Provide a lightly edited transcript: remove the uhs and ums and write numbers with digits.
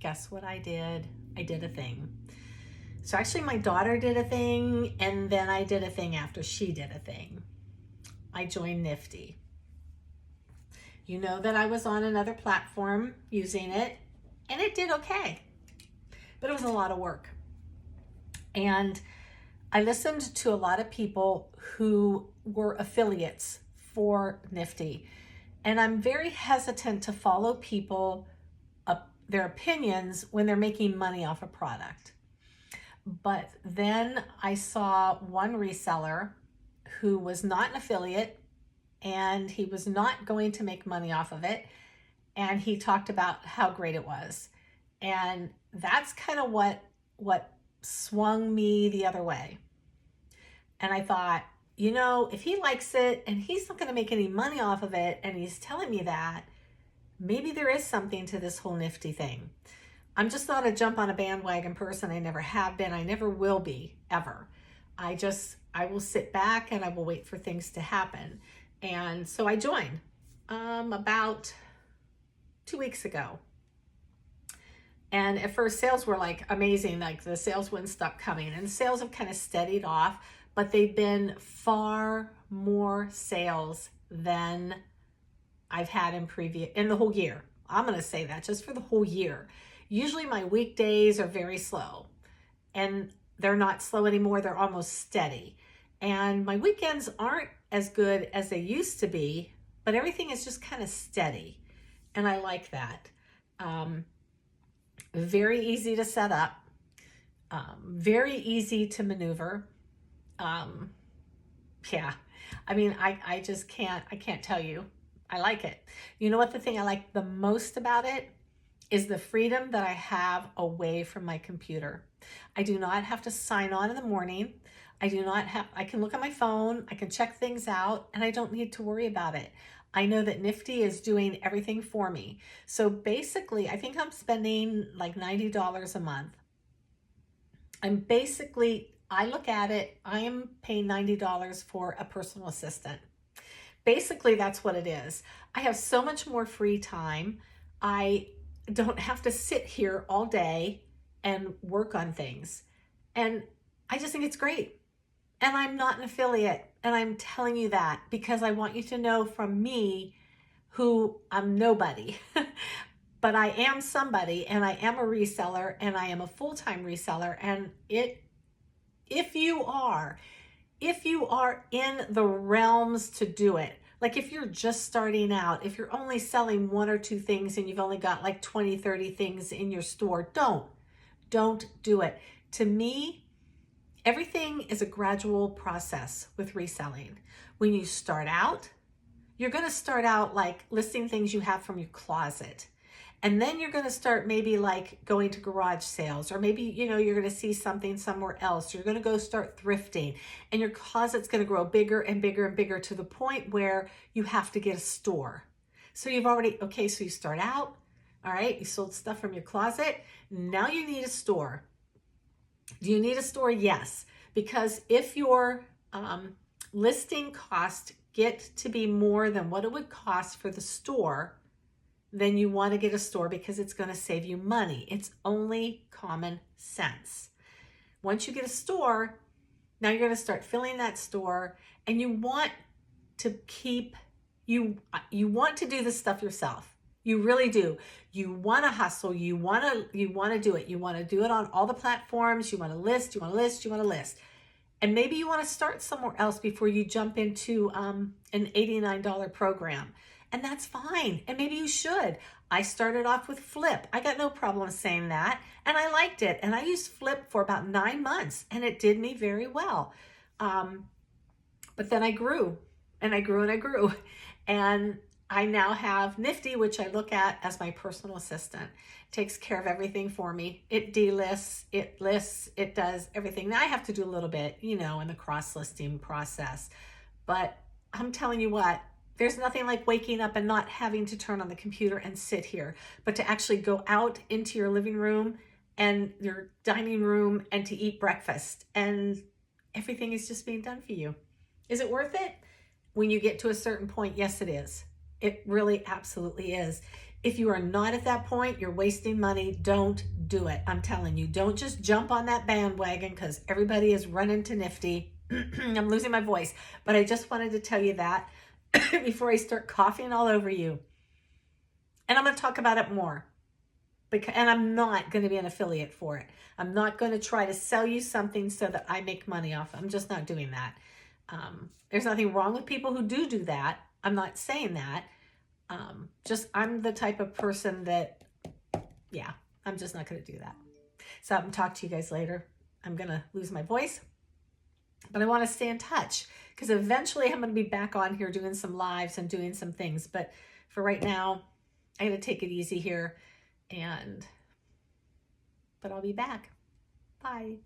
guess what I did? I did a thing. So actually my daughter did a thing, and then I did a thing after she did a thing. I joined Nifty. You know that I was on another platform using it, and it did okay, but it was a lot of work. And I listened to a lot of people who were affiliates for Nifty, and I'm very hesitant to follow people, their opinions when they're making money off a product. But then I saw one reseller who was not an affiliate, and he was not going to make money off of it, and he talked about how great it was. And that's kind of what swung me the other way. And I thought, if he likes it and he's not going to make any money off of it, and he's telling me that, maybe there is something to this whole Nifty thing. I'm just not a jump on a bandwagon person. I never have been. I never will be, ever. I will sit back and I will wait for things to happen. And so I joined about 2 weeks ago. And at first sales were like amazing. Like the sales wouldn't stop coming, and sales have kind of steadied off, but they've been far more sales than I've had in the whole year. I'm going to say that just for the whole year. Usually my weekdays are very slow, and they're not slow anymore. They're almost steady. And my weekends aren't as good as they used to be, but everything is just kind of steady. And I like that. Very easy to set up, very easy to maneuver. Yeah, I mean, I just I can't tell you. I like it. You know what the thing I like the most about it is the freedom that I have away from my computer. I do not have to sign on in the morning. I can look at my phone, I can check things out, and I don't need to worry about it. I know that Nifty is doing everything for me. So basically, I think I'm spending like $90 a month. I look at it, I am paying $90 for a personal assistant. Basically, that's what it is. I have so much more free time. I don't have to sit here all day and work on things. And I just think it's great. And I'm not an affiliate. And I'm telling you that because I want you to know from me who I'm nobody. But I am somebody, and I am a reseller, and I am a full-time reseller. And if you are in the realms to do it, like if you're just starting out, if you're only selling one or two things and you've only got like 20, 30 things in your store, don't do it. To me, everything is a gradual process with reselling. When you start out, you're going to start out like listing things you have from your closet. And then you're going to start maybe like going to garage sales, or maybe, you're going to see something somewhere else. You're going to go start thrifting, and your closet's going to grow bigger and bigger and bigger to the point where you have to get a store. So so you start out, all right, you sold stuff from your closet. Now you need a store. Do you need a store? Yes, because if your listing costs get to be more than what it would cost for the store, then you want to get a store because it's going to save you money. It's only common sense. Once you get a store, now you're going to start filling that store, and you want to do this stuff yourself. You really do. You want to hustle. You want to do it. You want to do it on all the platforms. You want to list. And maybe you want to start somewhere else before you jump into an $89 program. And that's fine. And maybe you should. I started off with Flip. I got no problem saying that. And I liked it. And I used Flip for about 9 months, and it did me very well. But then I grew and I grew and I grew. And I now have Nifty, which I look at as my personal assistant. It takes care of everything for me. It delists, it lists, it does everything. Now I have to do a little bit, in the cross-listing process. But I'm telling you what, there's nothing like waking up and not having to turn on the computer and sit here, but to actually go out into your living room and your dining room and to eat breakfast, and everything is just being done for you. Is it worth it? When you get to a certain point, yes, it is. It really absolutely is. If you are not at that point, you're wasting money. Don't do it. I'm telling you, don't just jump on that bandwagon because everybody is running to Nifty. I'm losing my voice, but I just wanted to tell you that before I start coughing all over you. And I'm going to talk about it more. And I'm not going to be an affiliate for it. I'm not going to try to sell you something so that I make money off. I'm just not doing that. There's nothing wrong with people who do that. I'm not saying that. Just I'm the type of person that, yeah, I'm just not going to do that. So I'm going to talk to you guys later. I'm going to lose my voice, but I want to stay in touch because eventually I'm going to be back on here doing some lives and doing some things. But for right now, I got to take it easy here, but I'll be back. Bye.